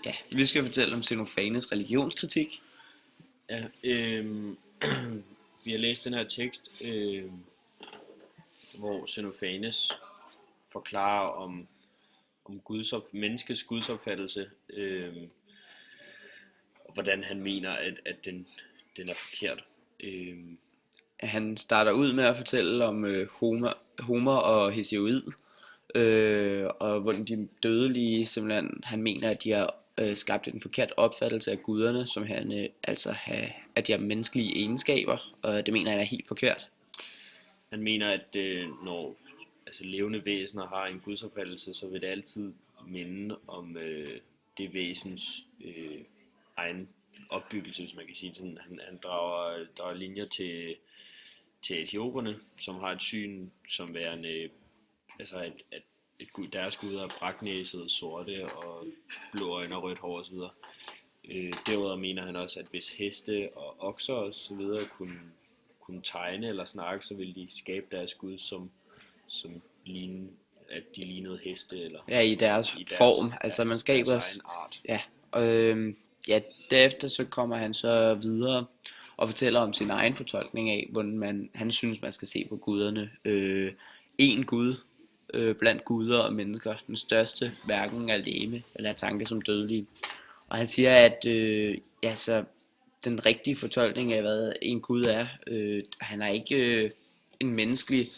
Ja, vi skal fortælle om Xenofanes religionskritik. Ja, vi har læst den her tekst, hvor Xenofanes forklarer om menneskets gudsopfattelse, og hvordan han mener, at den er forkert. Han starter ud med at fortælle om Homer og Hesiod, og hvordan de dødelige simpelthen, han mener, at de har skabt en forkert opfattelse af guderne, som han at de har menneskelige egenskaber, og det mener han er helt forkert. Han mener, at når levende væsener har en gudsopfattelse, så vil det altid minde om det væsens egen opbyggelse, hvis man kan sige sådan. Han drager linjer til etioperne, som har et syn som værende, at deres guder er braknæsede, sorte og blå øjne og rødt hår osv. Derudover mener han også, at hvis heste og okser osv. kunne tegne eller snakke, så ville de skabe deres gud som at de lignede heste, eller Ja, i deres form, altså man skaber deres egen art. Ja, og ja, derefter så kommer han så videre og fortæller om sin egen fortolkning af, hvordan han synes, man skal se på guderne. En gud blandt guder og mennesker, den største, hverken er leme eller er tanke som dødelige. Og han siger, at så den rigtige fortolkning af, hvad en gud er, han er ikke en menneskelig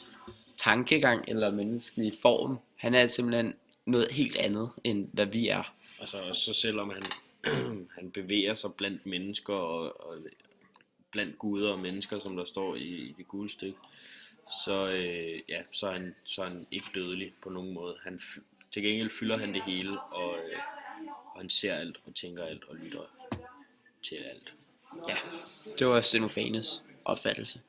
tankegang eller menneskelig form. Han er simpelthen noget helt andet, end hvad vi er. Altså, så selvom han bevæger sig blandt mennesker og blandt guder og mennesker, som der står i det gule stykke, så er han ikke dødelig på nogen måde. Til gengæld fylder han det hele, og han ser alt og tænker alt og lytter til alt. Ja, det var Xenofanes opfattelse.